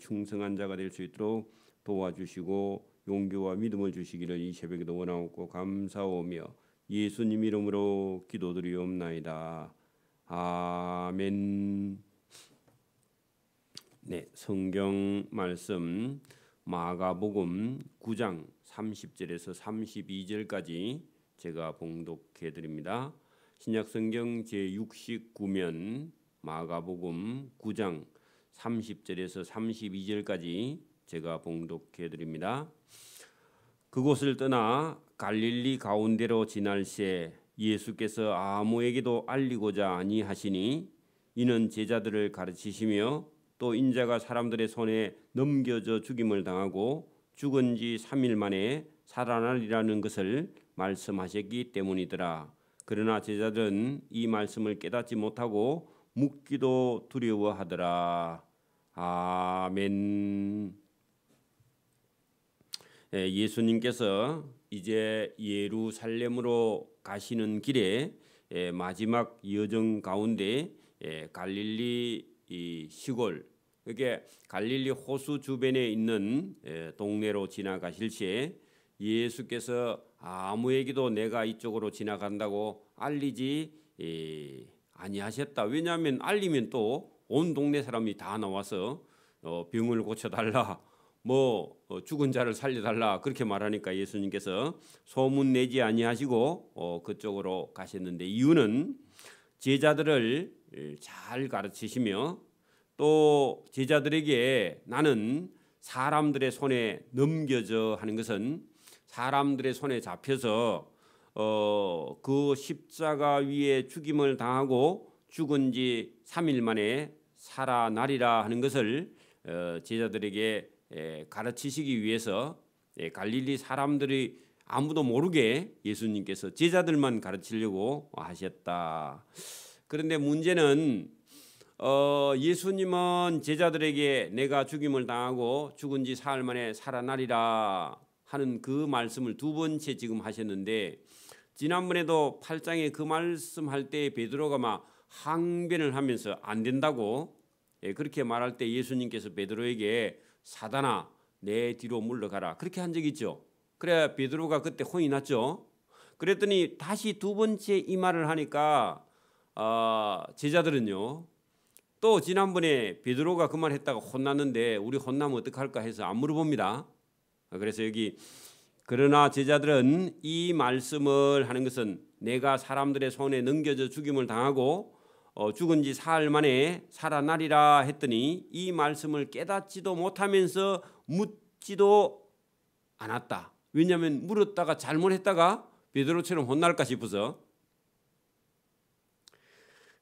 충성한 자가 될 수 있도록 도와주시고 용기와 믿음을 주시기를 이 새벽에도 원하옵고 감사오며 예수님 이름으로 기도드리옵나이다. 아멘. 네, 성경 말씀 마가복음 9장 30절에서 32절까지 제가 봉독해 드립니다. 신약성경 제69면 마가복음 9장 30절에서 32절까지 제가 봉독해 드립니다. 그곳을 떠나 갈릴리 가운데로 지날새 예수께서 아무에게도 알리고자 아니하시니 이는 제자들을 가르치시며 또 인자가 사람들의 손에 넘겨져 죽임을 당하고 죽은 지 3일 만에 살아나리라는 것을 말씀하셨기 때문이더라. 그러나 제자들은 이 말씀을 깨닫지 못하고 묻기도 두려워하더라. 아멘. 예수님께서 이제 예루살렘으로 가시는 길에 마지막 여정 가운데 갈릴리 시골, 그게 갈릴리 호수 주변에 있는 동네로 지나가실 시에 예수께서 아무에게도 내가 이쪽으로 지나간다고 알리지 아니하셨다. 왜냐하면 알리면 또 온 동네 사람이 다 나와서 병을 고쳐달라, 죽은 자를 살려달라 그렇게 말하니까 예수님께서 소문 내지 아니하시고 그쪽으로 가셨는데, 이유는 제자들을 잘 가르치시며 또 제자들에게 나는 사람들의 손에 넘겨져 하는 것은 사람들의 손에 잡혀서 그 십자가 위에 죽임을 당하고 죽은 지 3일 만에 살아나리라 하는 것을 제자들에게 가르치시기 위해서 갈릴리 사람들이 아무도 모르게 예수님께서 제자들만 가르치려고 하셨다. 그런데 문제는 예수님은 제자들에게 내가 죽임을 당하고 죽은 지 사흘 만에 살아나리라 하는 그 말씀을 두 번째 지금 하셨는데, 지난번에도 8장에 그 말씀할 때 베드로가 막 항변을 하면서 안 된다고 그렇게 말할 때 예수님께서 베드로에게 사단아 내 뒤로 물러가라 그렇게 한 적이 있죠. 그래야 베드로가 그때 혼이 났죠. 그랬더니 다시 두 번째 이 말을 하니까 제자들은요, 또 지난번에 베드로가 그 말 했다가 혼났는데 우리 혼나면 어떡할까 해서 안 물어봅니다. 그래서 여기 그러나 제자들은 이 말씀을 하는 것은 내가 사람들의 손에 넘겨져 죽임을 당하고 죽은 지 사흘 만에 살아나리라 했더니 이 말씀을 깨닫지도 못하면서 묻지도 않았다. 왜냐하면 물었다가 잘못했다가 베드로처럼 혼날까 싶어서.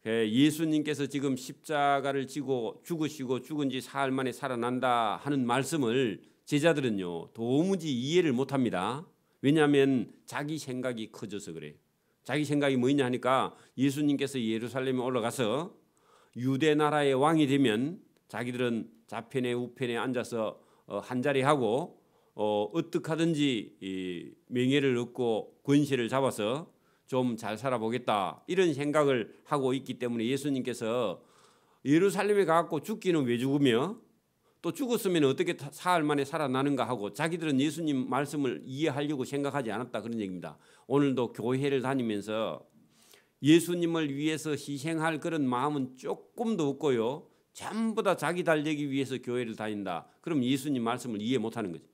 예수님께서 지금 십자가를 지고 죽으시고 죽은 지 사흘 만에 살아난다 하는 말씀을 제자들은요 도무지 이해를 못합니다. 왜냐하면 자기 생각이 커져서 그래요. 자기 생각이 뭐냐 하니까 예수님께서 예루살렘에 올라가서 유대 나라의 왕이 되면 자기들은 좌편에 우편에 앉아서 한자리 하고 어떻게 하든지 명예를 얻고 권세를 잡아서 좀 잘 살아보겠다 이런 생각을 하고 있기 때문에 예수님께서 예루살렘에 가서 죽기는 왜 죽으며 또 죽었으면 어떻게 사흘 만에 살아나는가 하고 자기들은 예수님 말씀을 이해하려고 생각하지 않았다 그런 얘기입니다. 오늘도 교회를 다니면서 예수님을 위해서 희생할 그런 마음은 조금도 없고요, 전부 다 자기 달되기 위해서 교회를 다닌다. 그럼 예수님 말씀을 이해 못하는 거죠.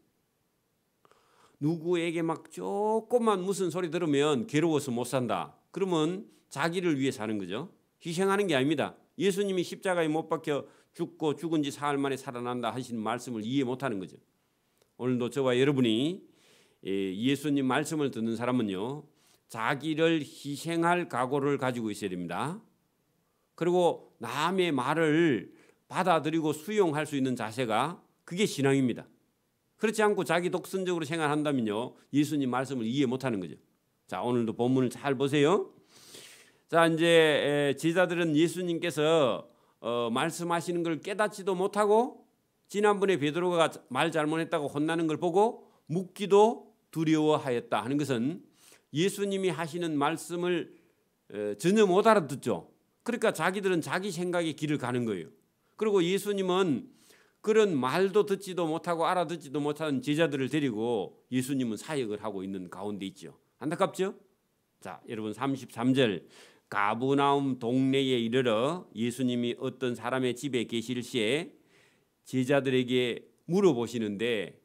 누구에게 막 조금만 무슨 소리 들으면 괴로워서 못 산다. 그러면 자기를 위해 사는 거죠. 희생하는 게 아닙니다. 예수님이 십자가에 못 박혀 죽고 죽은 지 사흘 만에 살아난다 하시는 말씀을 이해 못하는 거죠. 오늘도 저와 여러분이 예수님 말씀을 듣는 사람은요, 자기를 희생할 각오를 가지고 있어야 됩니다. 그리고 남의 말을 받아들이고 수용할 수 있는 자세가 그게 신앙입니다. 그렇지 않고 자기 독선적으로 생활한다면요 예수님 말씀을 이해 못하는 거죠. 자, 오늘도 본문을 잘 보세요. 자, 이제 제자들은 예수님께서 말씀하시는 걸 깨닫지도 못하고 지난번에 베드로가 말 잘못했다고 혼나는 걸 보고 묻기도 두려워하였다 하는 것은 예수님이 하시는 말씀을 전혀 못 알아듣죠. 그러니까 자기들은 자기 생각의 길을 가는 거예요. 그리고 예수님은 그런 말도 듣지도 못하고 알아듣지도 못하는 제자들을 데리고 예수님은 사역을 하고 있는 가운데 있죠. 안타깝죠? 자, 여러분 33절 가브나움 동네에 이르러 예수님이 어떤 사람의 집에 계실 시에 제자들에게 물어보시는데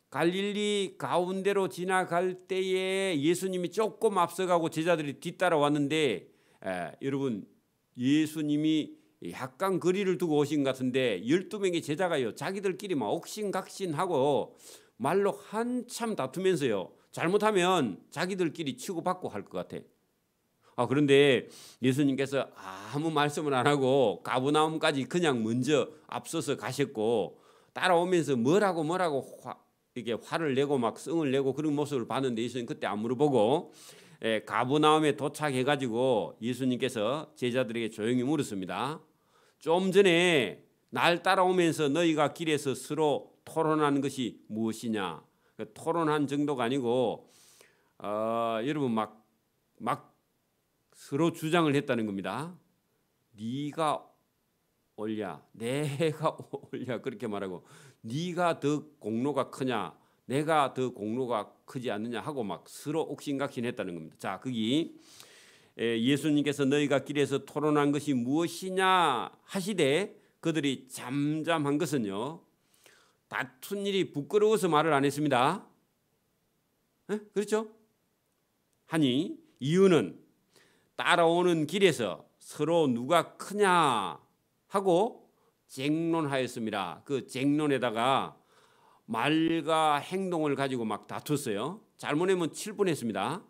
갈릴리 가운데로 지나갈 때에 예수님이 조금 앞서가고 제자들이 뒤따라왔는데 여러분 예수님이 약간 거리를 두고 오신 것 같은데 12명의 제자가요 자기들끼리 막 옥신각신하고 말로 한참 다투면서요 잘못하면 자기들끼리 치고받고 할 것 같아. 그런데 예수님께서 아무 말씀을 안 하고 가버나움까지 그냥 먼저 앞서서 가셨고 따라오면서 뭐라고 이게 화를 내고 막 성을 내고 그런 모습을 봤는데 예수님 그때 안 물어보고 가버나움에 도착해가지고 예수님께서 제자들에게 조용히 물었습니다. 좀 전에 날 따라오면서 너희가 길에서 서로 토론한 것이 무엇이냐? 토론한 정도가 아니고 여러분 막 서로 주장을 했다는 겁니다. 네가 옳냐 내가 옳냐 그렇게 말하고 네가 더 공로가 크냐 내가 더 공로가 크지 않느냐 하고 막 서로 옥신각신했다는 겁니다. 자, 거기 예수님께서 너희가 길에서 토론한 것이 무엇이냐 하시되 그들이 잠잠한 것은요 다툰 일이 부끄러워서 말을 안 했습니다. 그렇죠? 하니 이유는 따라오는 길에서 서로 누가 크냐 하고 쟁론하였습니다. 그 쟁론에다가 말과 행동을 가지고 막 다퉜어요. 잘못하면 7분 했습니다.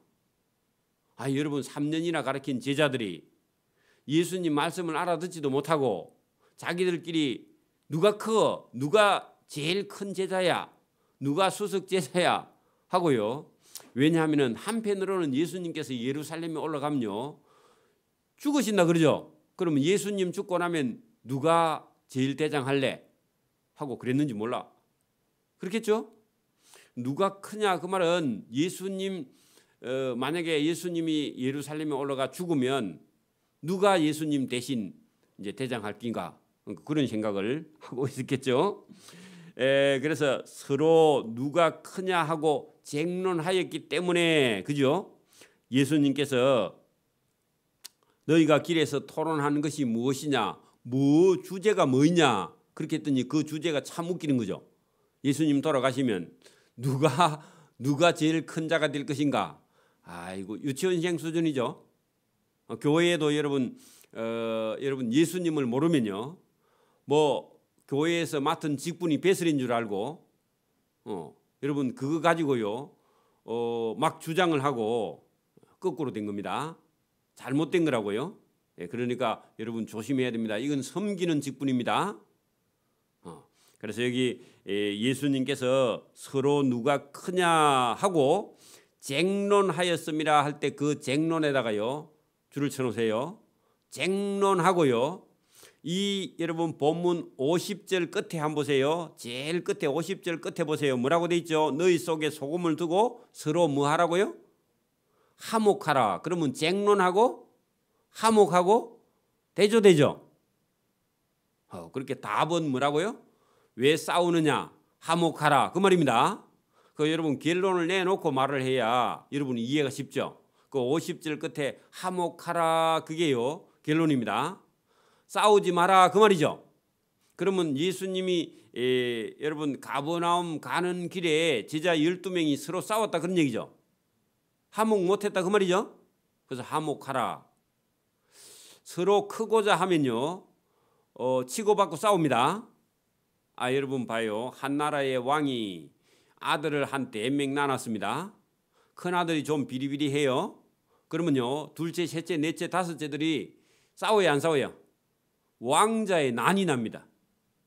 여러분 3년이나 가르친 제자들이 예수님 말씀을 알아듣지도 못하고 자기들끼리 누가 커? 누가 제일 큰 제자야? 누가 수석 제자야? 하고요. 왜냐하면 한편으로는 예수님께서 예루살렘에 올라가면요 죽으신다 그러죠. 그러면 예수님 죽고 나면 누가 제일 대장 할래? 하고 그랬는지 몰라. 그렇겠죠? 누가 크냐 그 말은 예수님 만약에 예수님이 예루살렘에 올라가 죽으면 누가 예수님 대신 이제 대장할 낀가 그런 생각을 하고 있었겠죠. 그래서 서로 누가 크냐 하고 쟁론하였기 때문에 그죠? 예수님께서 너희가 길에서 토론하는 것이 무엇이냐, 뭐 주제가 뭐냐 그렇게 했더니 그 주제가 참 웃기는 거죠. 예수님 돌아가시면 누가 제일 큰 자가 될 것인가? 이거 유치원생 수준이죠. 교회에도 여러분 예수님을 모르면요, 뭐 교회에서 맡은 직분이 배설인 줄 알고, 여러분 그거 가지고요, 막 주장을 하고 거꾸로 된 겁니다. 잘못된 거라고요. 그러니까 여러분 조심해야 됩니다. 이건 섬기는 직분입니다. 그래서 여기 예수님께서 서로 누가 크냐 하고 쟁론하였음이라 할 때 그 쟁론에다가요 줄을 쳐놓으세요. 쟁론하고요. 이 여러분 본문 50절 끝에 한번 보세요. 제일 끝에 50절 끝에 보세요. 뭐라고 돼 있죠? 너희 속에 소금을 두고 서로 뭐 하라고요? 화목하라. 그러면 쟁론하고 화목하고 대조되죠. 그렇게 답은 뭐라고요? 왜 싸우느냐? 화목하라. 그 말입니다. 그 여러분 결론을 내놓고 말을 해야 여러분이 이해가 쉽죠. 그 50절 끝에 화목하라 그게요 결론입니다. 싸우지 마라 그 말이죠. 그러면 예수님이 여러분 가버나움 가는 길에 제자 12명이 서로 싸웠다 그런 얘기죠. 화목 못했다 그 말이죠. 그래서 화목하라. 서로 크고자 하면요 치고받고 싸웁니다. 여러분 봐요. 한 나라의 왕이 아들을 한 4명 낳았습니다. 큰아들이 좀 비리비리해요. 그러면요 둘째, 셋째, 넷째, 다섯째들이 싸워요 안 싸워요? 왕자의 난이 납니다.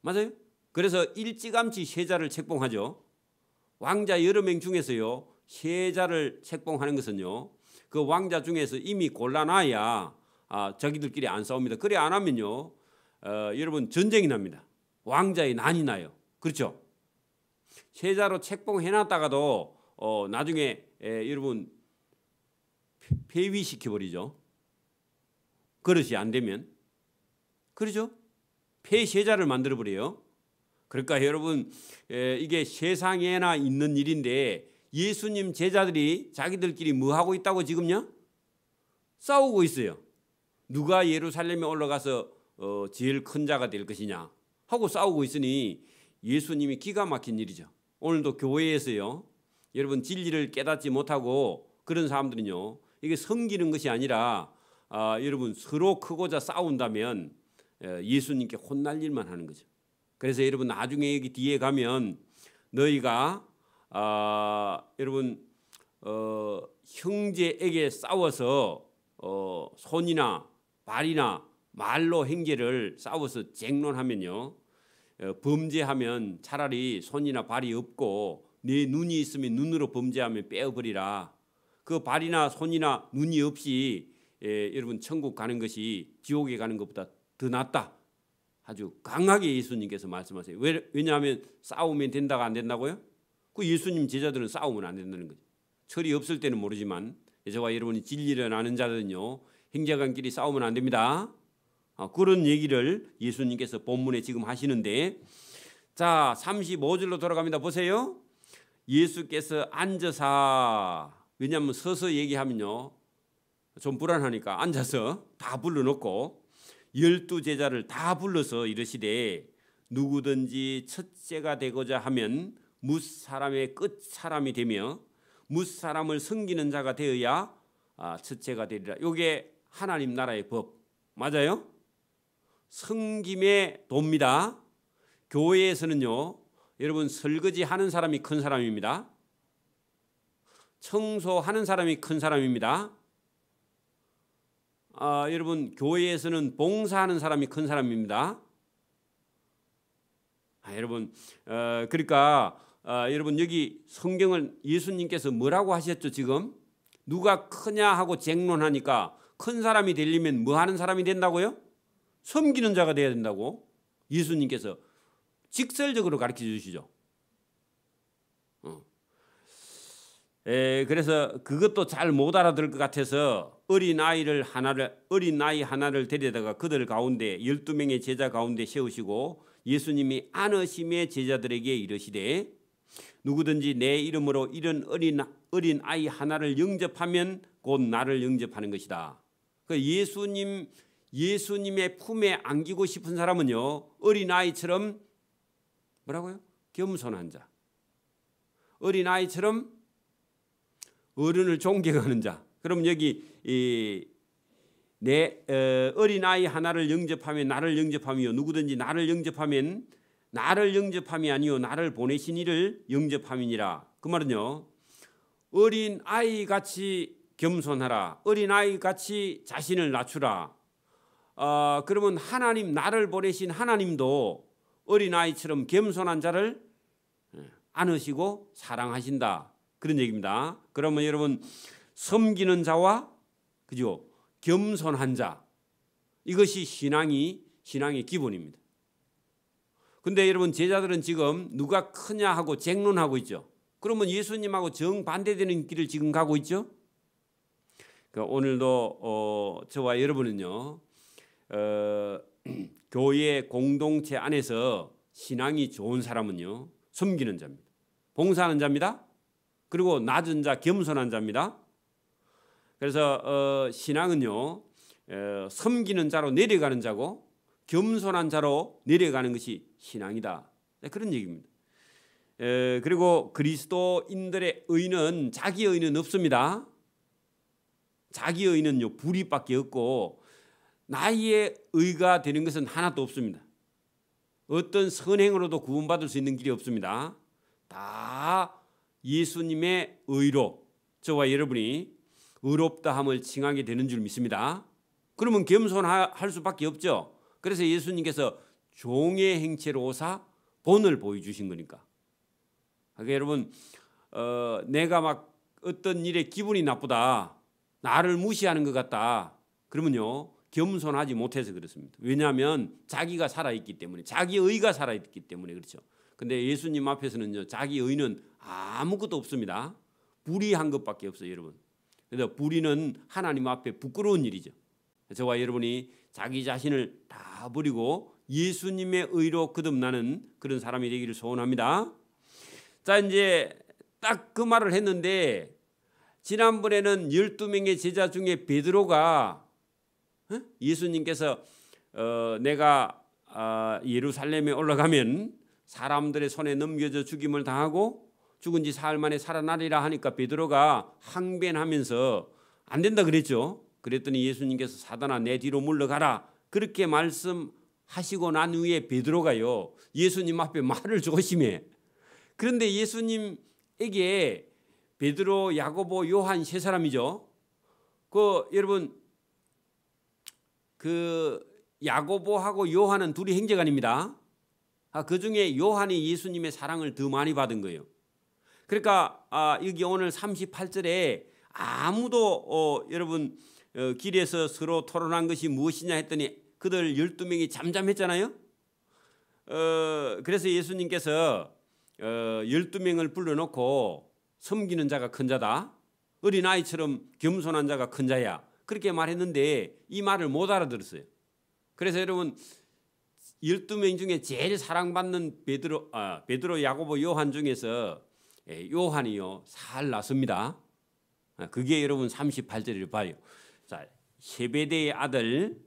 맞아요? 그래서 일찌감치 세자를 책봉하죠. 왕자 여러 명 중에서요 세자를 책봉하는 것은요 그 왕자 중에서 이미 골라놔야 자기들끼리 안 싸웁니다. 그래 안 하면요 여러분 전쟁이 납니다. 왕자의 난이 나요. 그렇죠? 세자로 책봉해놨다가도 나중에 여러분 폐위시켜버리죠. 그릇이 안 되면. 그렇죠? 폐세자를 만들어버려요. 그러니까 여러분 이게 세상에나 있는 일인데 예수님 제자들이 자기들끼리 뭐 하고 있다고 지금요? 싸우고 있어요. 누가 예루살렘에 올라가서 제일 큰 자가 될 것이냐 하고 싸우고 있으니 예수님이 기가 막힌 일이죠. 오늘도 교회에서요. 여러분 진리를 깨닫지 못하고 그런 사람들은요. 이게 섬기는 것이 아니라 여러분 서로 크고자 싸운다면 예수님께 혼날 일만 하는 거죠. 그래서 여러분 나중에 여기 뒤에 가면 너희가 여러분 형제에게 싸워서 손이나 발이나 말로 행제를 싸워서 쟁론하면요. 범죄하면 차라리 손이나 발이 없고 네 눈이 있으면 눈으로 범죄하면 빼어버리라. 그 발이나 손이나 눈이 없이 여러분 천국 가는 것이 지옥에 가는 것보다 더 낫다. 아주 강하게 예수님께서 말씀하세요. 왜냐하면 싸우면 된다가 안 된다고요? 그 예수님 제자들은 싸우면 안 된다는 거죠. 철이 없을 때는 모르지만 저와 여러분이 진리를 아는 자들은요. 형제간끼리 싸우면 안 됩니다. 그런 얘기를 예수님께서 본문에 지금 하시는데 자 35절로 돌아갑니다. 보세요. 예수께서 앉아서 왜냐하면 서서 얘기하면요. 좀 불안하니까 앉아서 다 불러놓고 12제자를 다 불러서 이르시되 누구든지 첫째가 되고자 하면 뭇사람의 끝사람이 되며 뭇사람을 섬기는 자가 되어야 첫째가 되리라. 이게 하나님 나라의 법 맞아요? 섬김의 도입니다. 교회에서는요. 여러분 설거지 하는 사람이 큰 사람입니다. 청소하는 사람이 큰 사람입니다. 여러분 교회에서는 봉사하는 사람이 큰 사람입니다. 여러분 그러니까 여러분 여기 성경을 예수님께서 뭐라고 하셨죠? 지금 누가 크냐 하고 쟁론하니까 큰 사람이 되려면 뭐 하는 사람이 된다고요? 섬기는 자가 돼야 된다고 예수님께서 직설적으로 가르쳐 주시죠. 그래서 그것도 잘 못 알아들 것 같아서 어린아이 하나를 데려다가 그들 가운데 12명의 제자 가운데 세우시고 예수님이 안으심의 제자들에게 이르시되 누구든지 내 이름으로 이런 어린아이 하나를 영접하면 곧 나를 영접하는 것이다. 그 예수님의 품에 안기고 싶은 사람은요. 어린아이처럼 뭐라고요? 겸손한 자. 어린아이처럼 어른을 존경하는 자. 그럼 여기 내 어린아이 하나를 영접하면 나를 영접하며 누구든지 나를 영접하면 나를 영접함이 아니요 나를 보내신 이를 영접함이니라. 그 말은요. 어린아이 같이 겸손하라. 어린아이 같이 자신을 낮추라. 그러면 하나님 나를 보내신 하나님도 어린아이처럼 겸손한 자를 안으시고 사랑하신다. 그런 얘기입니다. 그러면 여러분 섬기는 자와 그죠? 겸손한 자 이것이 신앙의 기본입니다. 근데 여러분 제자들은 지금 누가 크냐 하고 쟁론하고 있죠. 그러면 예수님하고 정반대되는 길을 지금 가고 있죠. 그러니까 오늘도 저와 여러분은요. 교회 공동체 안에서 신앙이 좋은 사람은요. 섬기는 자입니다. 봉사하는 자입니다. 그리고 낮은 자 겸손한 자입니다. 그래서 신앙은요. 섬기는 자로 내려가는 자고 겸손한 자로 내려가는 것이 신앙이다. 그런 얘기입니다. 그리고 그리스도인들의 의는 자기 의는 없습니다. 자기 의는요 불의밖에 없고 나의 의가 되는 것은 하나도 없습니다. 어떤 선행으로도 구원받을 수 있는 길이 없습니다. 다 예수님의 의로 저와 여러분이 의롭다함을 칭하게 되는 줄 믿습니다. 그러면 겸손할 수밖에 없죠. 그래서 예수님께서 종의 행체로 오사 본을 보여주신 거니까. 그러니까 여러분 내가 막 어떤 일에 기분이 나쁘다. 나를 무시하는 것 같다. 그러면요. 겸손하지 못해서 그렇습니다. 왜냐하면 자기가 살아있기 때문에 자기 의가 살아있기 때문에 그렇죠. 근데 예수님 앞에서는요. 자기 의는 아무것도 없습니다. 불의한 것밖에 없어요. 여러분. 그래서 불의는 하나님 앞에 부끄러운 일이죠. 저와 여러분이 자기 자신을 다 다 버리고 예수님의 의로 거듭나는 그런 사람이 되기를 소원합니다. 자, 이제 딱 그 말을 했는데 지난번에는 12명의 제자 중에 베드로가 예수님께서 내가 예루살렘에 올라가면 사람들의 손에 넘겨져 죽임을 당하고 죽은 지 사흘 만에 살아나리라 하니까 베드로가 항변하면서 안 된다 그랬죠. 그랬더니 예수님께서 사단아 내 뒤로 물러가라 그렇게 말씀하시고 난 후에 베드로가요 예수님 앞에 말을 조심해. 그런데 예수님에게 베드로, 야고보, 요한 세 사람이죠. 여러분 야고보하고 요한은 둘이 형제간입니다. 그 중에 요한이 예수님의 사랑을 더 많이 받은 거예요. 그러니까 여기 오늘 38절에 아무도 여러분 길에서 서로 토론한 것이 무엇이냐 했더니 그들 12명이 잠잠했잖아요. 그래서 예수님께서 12명을 불러놓고 섬기는 자가 큰 자다. 어린아이처럼 겸손한 자가 큰 자야. 그렇게 말했는데 이 말을 못 알아들었어요. 그래서 여러분 12명 중에 제일 사랑받는 베드로, 야고보, 요한 중에서 요한이요 살 났습니다. 그게 여러분 38절을 봐요. 자, 세베대의 아들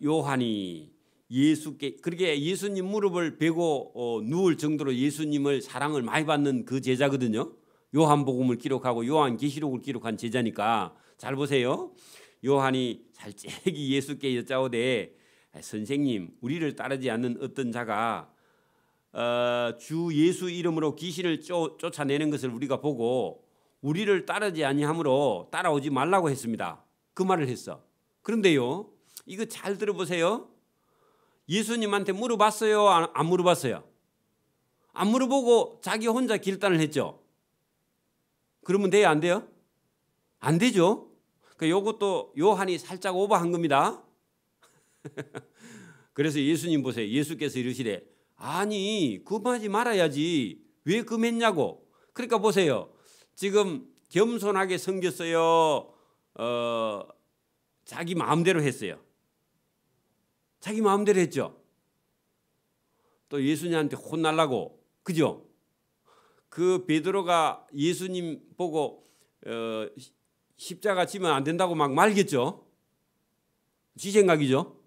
요한이 예수께 그렇게 예수님 무릎을 베고 누울 정도로 예수님을 사랑을 많이 받는 그 제자거든요. 요한복음을 기록하고 요한계시록을 기록한 제자니까 잘 보세요. 요한이 살짝이 예수께 여짜오되 선생님 우리를 따르지 않는 어떤 자가 주 예수 이름으로 귀신을 쫓아내는 것을 우리가 보고 우리를 따르지 아니하므로 따라오지 말라고 했습니다. 그 말을 했어. 그런데요 이거 잘 들어보세요. 예수님한테 물어봤어요? 안 물어봤어요? 안 물어보고 자기 혼자 결단을 했죠. 그러면 돼요? 안 돼요? 안 되죠. 요것도 요한이 살짝 오버한 겁니다. 그래서 예수님 보세요. 예수께서 이르시되 아니 금하지 말아야지 왜 금했냐고. 그러니까 보세요. 지금 겸손하게 섬겼어요. 자기 마음대로 했어요. 자기 마음대로 했죠. 또 예수님한테 혼날라고 그죠? 그 베드로가 예수님 보고 십자가 지면 안 된다고 막 말겠죠. 지 생각이죠.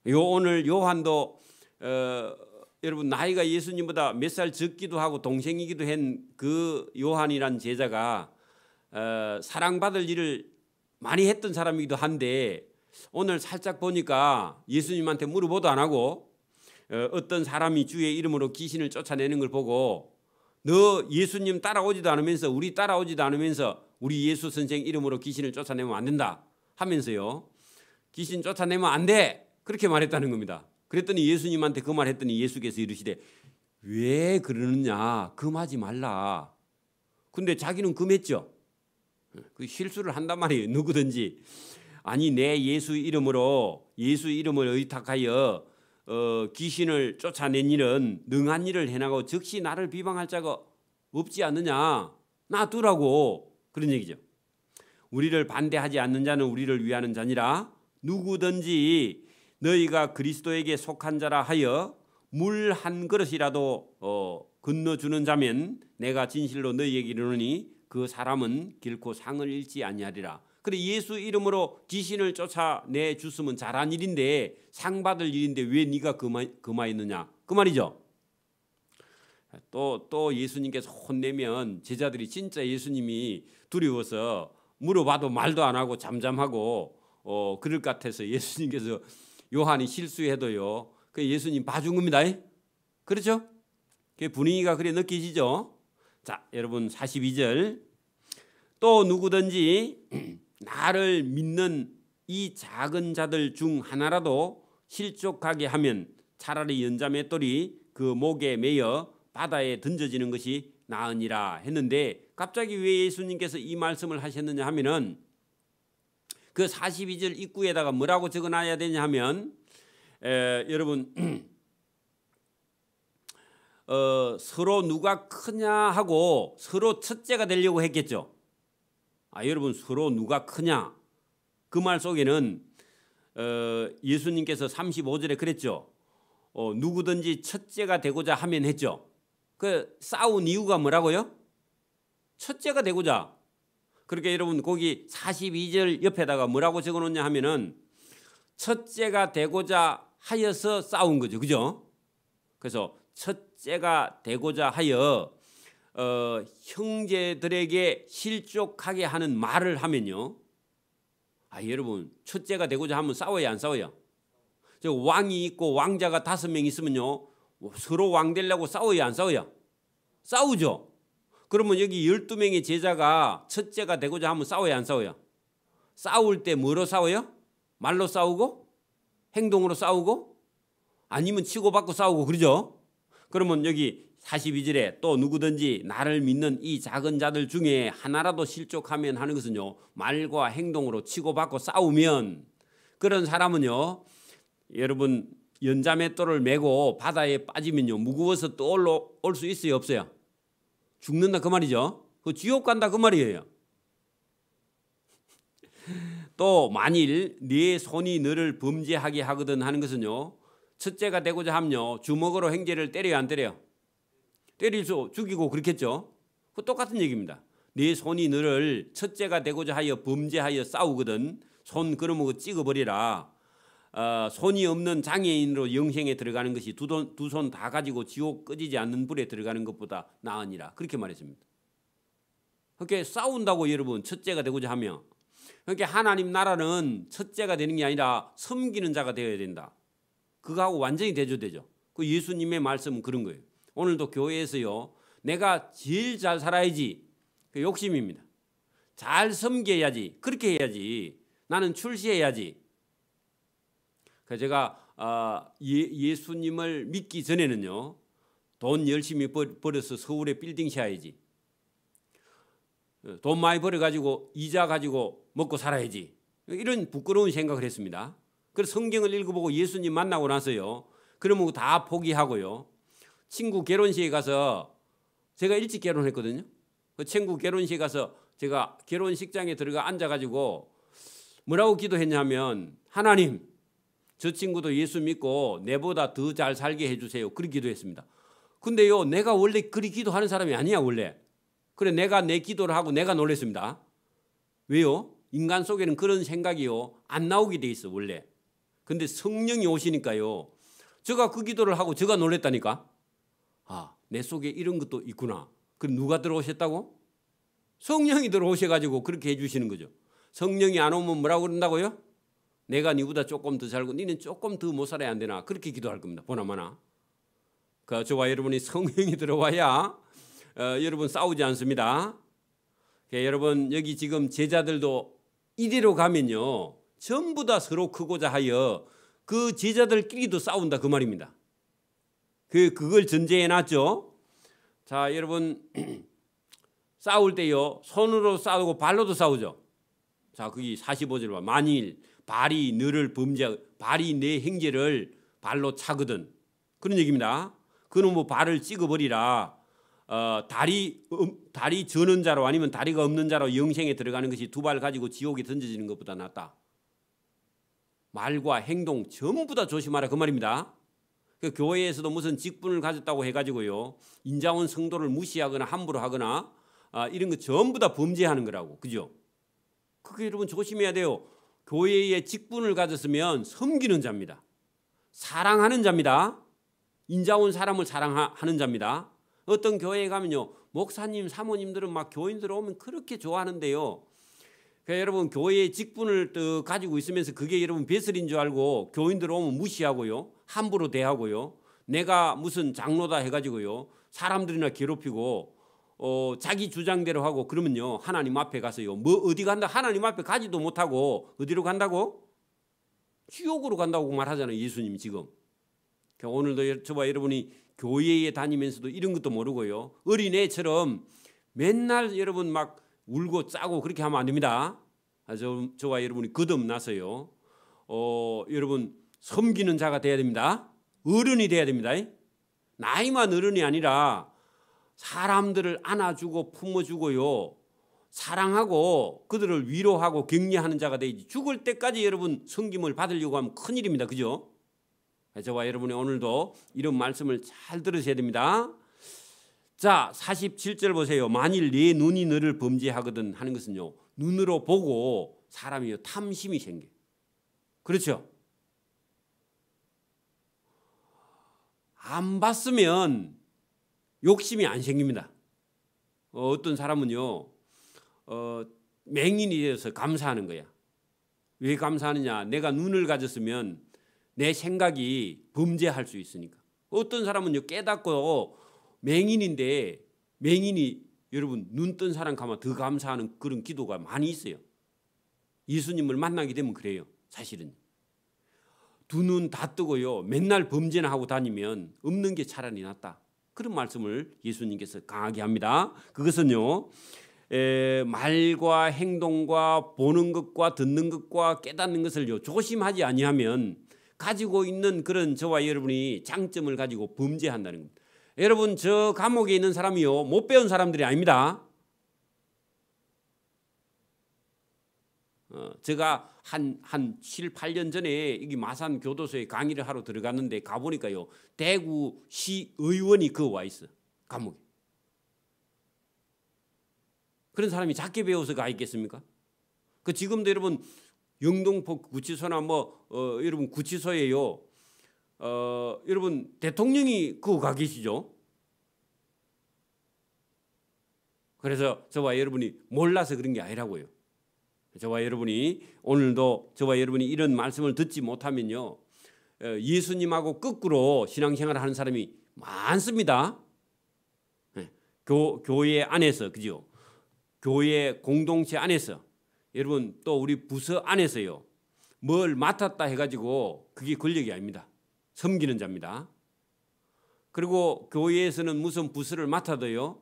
오늘 요한도 여러분 나이가 예수님보다 몇 살 적기도 하고 동생이기도 한 그 요한이란 제자가 사랑받을 일을 많이 했던 사람이기도 한데 오늘 살짝 보니까 예수님한테 물어보도 안 하고 어떤 사람이 주의 이름으로 귀신을 쫓아내는 걸 보고 너 예수님 따라오지도 않으면서 우리 따라오지도 않으면서 우리 예수 선생 이름으로 귀신을 쫓아내면 안 된다 하면서요. 귀신 쫓아내면 안 돼. 그렇게 말했다는 겁니다. 그랬더니 예수님한테 그 말했더니 예수께서 이르시되 왜 그러느냐 금하지 말라. 근데 자기는 금했죠. 그 실수를 한단 말이에요. 누구든지. 아니 내 예수 이름으로 예수 이름을 의탁하여 귀신을 쫓아낸 일은 능한 일을 해나가고 즉시 나를 비방할 자가 없지 않느냐. 놔두라고 그런 얘기죠. 우리를 반대하지 않는 자는 우리를 위하는 자니라. 누구든지 너희가 그리스도에게 속한 자라 하여 물 한 그릇이라도 건너주는 자면 내가 진실로 너희에게 이르노니 그 사람은 결코 상을 잃지 아니하리라. 그래 예수 이름으로 귀신을 쫓아내 줬으면 잘한 일인데 상 받을 일인데 왜 네가 금하였느냐 그 말이죠. 또 예수님께서 혼내면 제자들이 진짜 예수님이 두려워서 물어봐도 말도 안 하고 잠잠하고 그럴 것 같아서 예수님께서 요한이 실수해도요 그 예수님 봐준 겁니다. 그렇죠? 그 분위기가 그래 느껴지죠. 자 여러분 42절 또 누구든지 나를 믿는 이 작은 자들 중 하나라도 실족하게 하면 차라리 연자맷돌이 그 목에 매여 바다에 던져지는 것이 나으니라 했는데 갑자기 왜 예수님께서 이 말씀을 하셨느냐 하면은 그 42절 입구에다가 뭐라고 적어놔야 되냐 하면 여러분 서로 누가 크냐 하고 서로 첫째가 되려고 했겠죠. 여러분 서로 누가 크냐 그 말 속에는 예수님께서 35절에 그랬죠. 누구든지 첫째가 되고자 하면 했죠. 그 싸운 이유가 뭐라고요? 첫째가 되고자. 그렇게 여러분 거기 42절 옆에다가 뭐라고 적어놓냐 하면은 첫째가 되고자 하여서 싸운 거죠. 그죠? 그래서 첫째가 되고자 하여 형제들에게 실족하게 하는 말을 하면요. 여러분 첫째가 되고자 하면 싸워야 안 싸워요? 저 왕이 있고 왕자가 5명 있으면요. 서로 왕 되려고 싸워야 안 싸워요? 싸우죠. 그러면 여기 12명의 제자가 첫째가 되고자 하면 싸워야 안 싸워요? 싸울 때 뭐로 싸워요? 말로 싸우고 행동으로 싸우고 아니면 치고받고 싸우고 그러죠. 그러면 여기 42절에 또 누구든지 나를 믿는 이 작은 자들 중에 하나라도 실족하면 하는 것은요. 말과 행동으로 치고받고 싸우면 그런 사람은요. 여러분 연자맷돌을 메고 바다에 빠지면요. 무거워서 떠올라 올 수 있어요? 없어요? 죽는다 그 말이죠. 그 지옥 간다 그 말이에요. 또 만일 네 손이 너를 범죄하게 하거든 하는 것은요. 첫째가 되고자 하면요. 주먹으로 형제를 때려요 안 때려요? 때리죠. 죽이고 그렇겠죠. 그 똑같은 얘기입니다. 네 손이 너를 첫째가 되고자 하여 범죄하여 싸우거든 손 그러면 그 찍어버리라. 손이 없는 장애인으로 영생에 들어가는 것이 두 손 다 가지고 지옥 꺼지지 않는 불에 들어가는 것보다 나으니라. 그렇게 말했습니다. 그렇게 싸운다고 여러분 첫째가 되고자 하며 그렇게 하나님 나라는 첫째가 되는 게 아니라 섬기는 자가 되어야 된다. 그거하고 완전히 대조되죠. 그 예수님의 말씀은 그런 거예요. 오늘도 교회에서요. 내가 제일 잘 살아야지. 그 욕심입니다. 잘 섬겨야지. 그렇게 해야지. 나는 출세해야지. 그래서 제가 예수님을 믿기 전에는요. 돈 열심히 벌어서 서울에 빌딩 사야지. 돈 많이 벌어가지고 이자 가지고 먹고 살아야지. 이런 부끄러운 생각을 했습니다. 그래서 성경을 읽어보고 예수님 만나고 나서요. 그러면 다 포기하고요. 친구 결혼식에 가서 제가 일찍 결혼했거든요. 그 친구 결혼식에 가서 제가 결혼식장에 들어가 앉아가지고 뭐라고 기도했냐면 하나님 저 친구도 예수 믿고 내보다 더 잘 살게 해주세요. 그렇게 기도했습니다. 근데요 내가 원래 그리 기도하는 사람이 아니야 원래. 그래 내가 내 기도를 하고 내가 놀랐습니다. 왜요? 인간 속에는 그런 생각이요 안 나오게 돼 있어 원래. 근데 성령이 오시니까요. 제가 그 기도를 하고 제가 놀랬다니까. 내 속에 이런 것도 있구나. 그럼 누가 들어오셨다고? 성령이 들어오셔가지고 그렇게 해주시는 거죠. 성령이 안 오면 뭐라고 그런다고요? 내가 니보다 조금 더 살고 니는 조금 더 못 살아야 안 되나 그렇게 기도할 겁니다. 보나마나. 저와 여러분이 성령이 들어와야 여러분 싸우지 않습니다. 여러분 여기 지금 제자들도 이대로 가면요. 전부 다 서로 크고자 하여 그 제자들끼리도 싸운다 그 말입니다. 그걸 전제해 놨죠. 자 여러분 싸울 때요. 손으로 싸우고 발로도 싸우죠. 자 거기 45절 봐. 만일 발이 너를 발이 내 형제를 발로 차거든. 그런 얘기입니다. 그는 뭐 발을 찍어버리라. 다리 저는 자로 아니면 다리가 없는 자로 영생에 들어가는 것이 두 발 가지고 지옥에 던져지는 것보다 낫다. 말과 행동 전부 다 조심하라 그 말입니다. 그 교회에서도 무슨 직분을 가졌다고 해가지고요. 인자원 성도를 무시하거나 함부로 하거나 이런 거 전부 다 범죄하는 거라고. 그죠? 그게 여러분 조심해야 돼요. 교회에 직분을 가졌으면 섬기는 자입니다. 사랑하는 자입니다. 인자원 사람을 사랑하는 자입니다. 어떤 교회에 가면요. 목사님, 사모님들은 막 교인들 오면 그렇게 좋아하는데요. 그러니까 여러분 교회의 직분을 가지고 있으면서 그게 여러분 배설인 줄 알고 교인들 오면 무시하고요. 함부로 대하고요. 내가 무슨 장로다 해가지고요. 사람들이나 괴롭히고 자기 주장대로 하고 그러면요. 하나님 앞에 가서요. 어디 간다? 하나님 앞에 가지도 못하고 어디로 간다고? 지옥으로 간다고 말하잖아요. 예수님 지금. 그러니까 오늘도 저와 여러분이 교회에 다니면서도 이런 것도 모르고요. 어린애처럼 맨날 여러분 막 울고 짜고 그렇게 하면 안 됩니다. 저와 여러분이 거듭나서요. 여러분 섬기는 자가 돼야 됩니다. 어른이 돼야 됩니다. 나이만 어른이 아니라 사람들을 안아주고 품어주고요. 사랑하고 그들을 위로하고 격려하는 자가 되지 죽을 때까지 여러분 섬김을 받으려고 하면 큰일입니다. 그죠? 저와 여러분이 오늘도 이런 말씀을 잘 들으셔야 됩니다. 자, 47절 보세요. 만일 네 눈이 너를 범죄하거든 하는 것은요, 눈으로 보고 사람이 탐심이 생겨요. 그렇죠? 안 봤으면 욕심이 안 생깁니다. 어떤 사람은요, 맹인이 되어서 감사하는 거야. 왜 감사하느냐? 내가 눈을 가졌으면 내 생각이 범죄할 수 있으니까. 어떤 사람은요, 깨닫고 맹인인데, 맹인이 여러분 눈 뜬 사람 가면 더 감사하는 그런 기도가 많이 있어요. 예수님을 만나게 되면 그래요. 사실은 두 눈 다 뜨고요, 맨날 범죄나 하고 다니면 없는 게 차라리 낫다. 그런 말씀을 예수님께서 강하게 합니다. 그것은요, 말과 행동과 보는 것과 듣는 것과 깨닫는 것을요 조심하지 아니하면 가지고 있는 그런 저와 여러분이 장점을 가지고 범죄한다는 겁니다. 여러분, 저 감옥에 있는 사람이요, 못 배운 사람들이 아닙니다. 제가 한 7, 8년 전에 여기 마산 교도소에 강의를 하러 들어갔는데 가보니까요, 대구시 의원이 와 있어, 감옥에. 그런 사람이 작게 배워서 가 있겠습니까? 그 지금도 여러분 영등포 구치소나 여러분 구치소에요, 여러분 대통령이 가 계시죠? 그래서 저와 여러분이 몰라서 그런 게 아니라고요. 저와 여러분이 오늘도 저와 여러분이 이런 말씀을 듣지 못하면요, 예수님하고 거꾸로 신앙생활을 하는 사람이 많습니다. 교회 안에서, 그죠? 교회 공동체 안에서, 여러분 또 우리 부서 안에서요, 뭘 맡았다 해가지고 그게 권력이 아닙니다. 섬기는 자입니다. 그리고 교회에서는 무슨 부서를 맡아도요,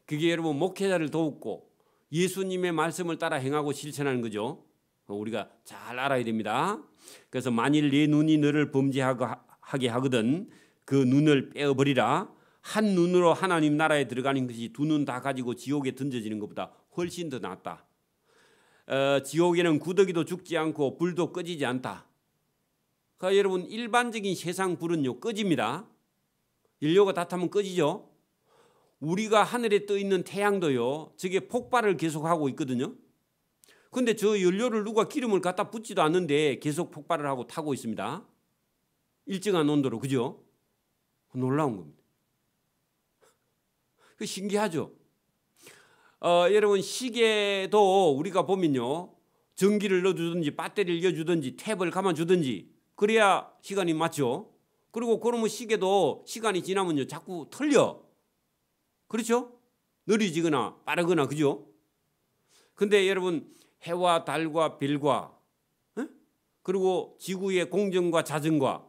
그게 여러분 목회자를 도우고 예수님의 말씀을 따라 행하고 실천하는 거죠. 우리가 잘 알아야 됩니다. 그래서 만일 네 눈이 너를 범죄하게 하거든 그 눈을 빼어버리라. 한 눈으로 하나님 나라에 들어가는 것이 두 눈 다 가지고 지옥에 던져지는 것보다 훨씬 더 낫다. 지옥에는 구더기도 죽지 않고 불도 꺼지지 않다. 그러니까 여러분 일반적인 세상 불은요 꺼집니다. 연료가 다 타면 꺼지죠. 우리가 하늘에 떠 있는 태양도요, 저게 폭발을 계속하고 있거든요. 그런데 저 연료를 누가 기름을 갖다 붓지도 않는데 계속 폭발을 하고 타고 있습니다. 일정한 온도로, 그죠? 놀라운 겁니다. 그 신기하죠. 여러분 시계도 우리가 보면요, 전기를 넣어주든지 배터리를 넣어주든지 탭을 감아주든지 그래야 시간이 맞죠. 그리고 그러면 시계도 시간이 지나면요 자꾸 틀려. 그렇죠? 느리지거나 빠르거나, 그죠? 근데 여러분 해와 달과 별과 그리고 지구의 공전과 자전과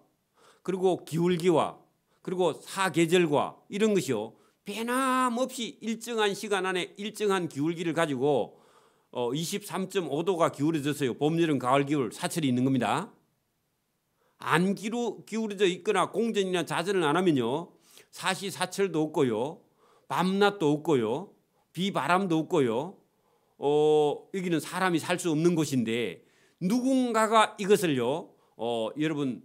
그리고 기울기와 그리고 사계절과 이런 것이요, 변함없이 일정한 시간 안에 일정한 기울기를 가지고 23.5도가 기울어졌어요. 봄, 여름, 가을, 겨울 사철이 있는 겁니다. 안 기울어져 있거나 공전이나 자전을 안 하면요, 사시사철도 없고요, 밤낮도 없고요, 비바람도 없고요, 여기는 사람이 살 수 없는 곳인데 누군가가 이것을요, 여러분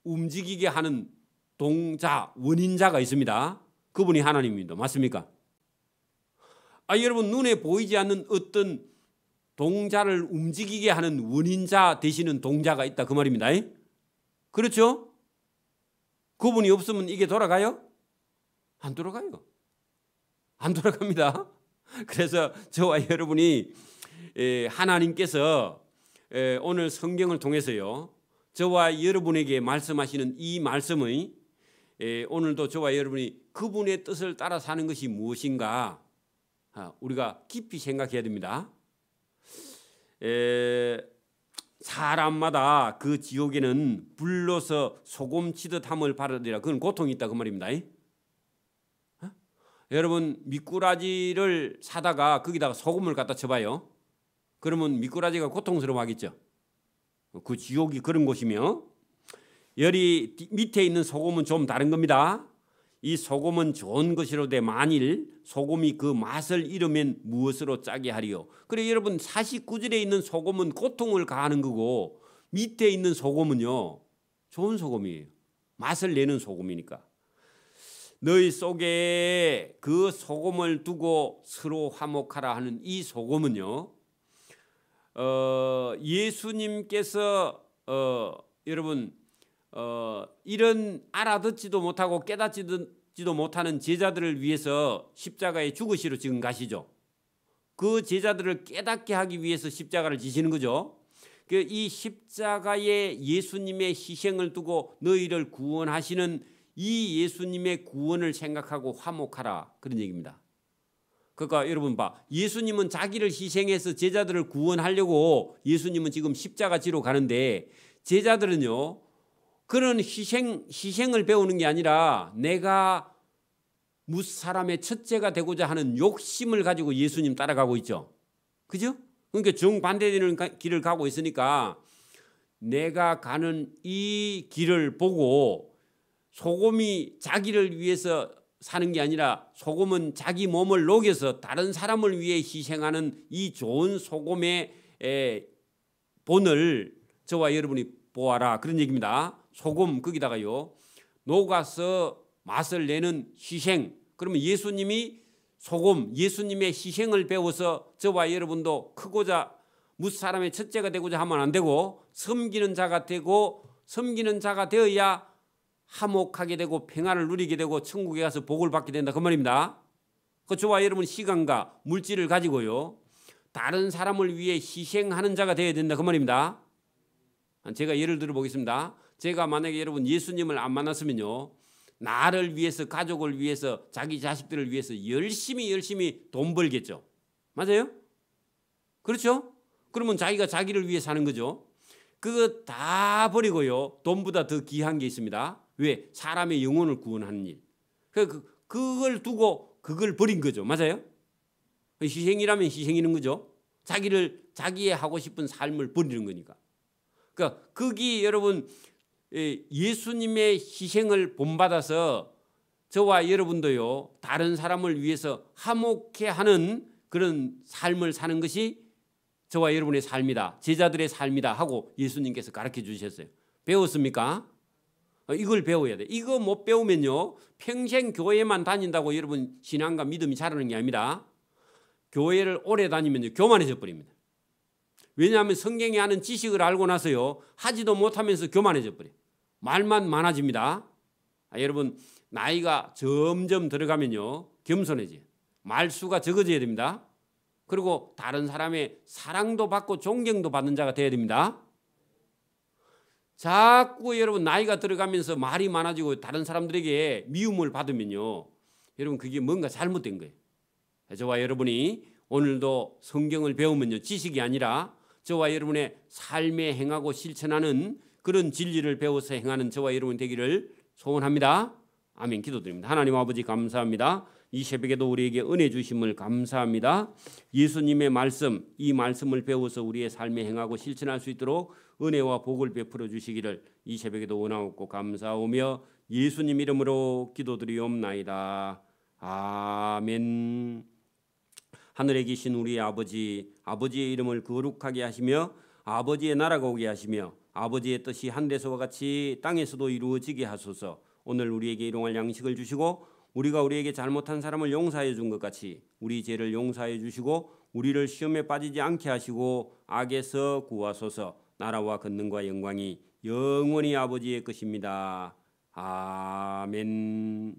움직이게 하는 동자, 원인자가 있습니다. 그분이 하나님입니다. 맞습니까? 여러분 눈에 보이지 않는 어떤 동자를 움직이게 하는 원인자 되시는 동자가 있다, 그 말입니다. 그렇죠? 그분이 없으면 이게 돌아가요? 안 돌아가요. 안 돌아갑니다. 그래서 저와 여러분이 하나님께서 오늘 성경을 통해서요, 저와 여러분에게 말씀하시는 이 말씀의 오늘도 저와 여러분이 그분의 뜻을 따라 사는 것이 무엇인가 우리가 깊이 생각해야 됩니다. 사람마다 그 지옥에는 불로서 소금 치듯 함을 받으리라. 그건 고통이 있다, 그 말입니다. 여러분 미꾸라지를 사다가 거기다가 소금을 갖다 쳐봐요. 그러면 미꾸라지가 고통스러워하겠죠. 그 지옥이 그런 곳이며, 열이 밑에 있는 소금은 좀 다른 겁니다. 이 소금은 좋은 것이로되 만일 소금이 그 맛을 잃으면 무엇으로 짜게 하리요. 그래 여러분 49절에 있는 소금은 고통을 가하는 거고 밑에 있는 소금은요 좋은 소금이에요. 맛을 내는 소금이니까. 너희 속에 그 소금을 두고 서로 화목하라 하는 이 소금은요 예수님께서 여러분 이런 알아듣지도 못하고 깨닫지도 못하는 제자들을 위해서 십자가에 죽으시러 지금 가시죠. 그 제자들을 깨닫게 하기 위해서 십자가를 지시는 거죠. 이 십자가에 예수님의 희생을 두고 너희를 구원하시는 이 예수님의 구원을 생각하고 화목하라 그런 얘기입니다. 그러니까 여러분 예수님은 자기를 희생해서 제자들을 구원하려고 예수님은 지금 십자가 지로 가는데 제자들은요 그런 희생을 배우는 게 아니라 내가 무사람의 첫째가 되고자 하는 욕심을 가지고 예수님 따라가고 있죠. 그죠? 그러니까 정반대되는 길을 가고 있으니까 내가 가는 이 길을 보고 소금이 자기를 위해서 사는 게 아니라 소금은 자기 몸을 녹여서 다른 사람을 위해 희생하는 이 좋은 소금의 본을 저와 여러분이 보아라 그런 얘기입니다. 소금 거기다가요 녹아서 맛을 내는 희생. 그러면 예수님이 소금 예수님의 희생을 배워서 저와 여러분도 크고자 무사람의 첫째가 되고자 하면 안 되고 섬기는 자가 되고 섬기는 자가 되어야 화목하게 되고 평안을 누리게 되고 천국에 가서 복을 받게 된다 그 말입니다. 저와 여러분 시간과 물질을 가지고요 다른 사람을 위해 희생하는 자가 되어야 된다 그 말입니다. 제가 예를 들어 보겠습니다. 제가 만약에 여러분 예수님을 안 만났으면요 나를 위해서 가족을 위해서 자기 자식들을 위해서 열심히 돈 벌겠죠. 맞아요? 그렇죠? 그러면 자기가 자기를 위해 사는 거죠. 그거 다 버리고요 돈보다 더 귀한 게 있습니다. 왜? 사람의 영혼을 구원하는 일. 그걸 두고 그걸 버린 거죠. 맞아요? 희생이라면 희생이는 거죠. 자기의 하고 싶은 삶을 버리는 거니까. 그러니까 거기 여러분 예수님의 희생을 본받아서 저와 여러분도요 다른 사람을 위해서 화목해 하는 그런 삶을 사는 것이 저와 여러분의 삶이다. 제자들의 삶이다 하고 예수님께서 가르쳐 주셨어요. 배웠습니까? 이걸 배워야 돼. 이거 못 배우면요 평생 교회만 다닌다고 여러분 신앙과 믿음이 자라는 게 아닙니다. 교회를 오래 다니면요 교만해져 버립니다. 왜냐하면 성경에 하는 지식을 알고 나서요 하지도 못하면서 교만해져 버려요. 말만 많아집니다. 여러분 나이가 점점 들어가면요 겸손해져요. 말수가 적어져야 됩니다. 그리고 다른 사람의 사랑도 받고 존경도 받는 자가 되어야 됩니다. 자꾸 여러분 나이가 들어가면서 말이 많아지고 다른 사람들에게 미움을 받으면요 여러분 그게 뭔가 잘못된 거예요. 저와 여러분이 오늘도 성경을 배우면요 지식이 아니라 저와 여러분의 삶에 행하고 실천하는 그런 진리를 배워서 행하는 저와 여러분 되기를 소원합니다. 아멘. 기도드립니다. 하나님 아버지 감사합니다. 이 새벽에도 우리에게 은혜 주심을 감사합니다. 예수님의 말씀, 이 말씀을 배워서 우리의 삶에 행하고 실천할 수 있도록 은혜와 복을 베풀어 주시기를 이 새벽에도 원하옵고 감사하오며 예수님 이름으로 기도드리옵나이다. 아멘. 하늘에 계신 우리 아버지, 아버지의 이름을 거룩하게 하시며 아버지의 나라가 오게 하시며 아버지의 뜻이 하늘에서와 같이 땅에서도 이루어지게 하소서. 오늘 우리에게 일용할 양식을 주시고 우리가 우리에게 잘못한 사람을 용서해 준 것 같이 우리 죄를 용서해 주시고 우리를 시험에 빠지지 않게 하시고 악에서 구하소서. 나라와 권능과 영광이 영원히 아버지의 것입니다. 아멘.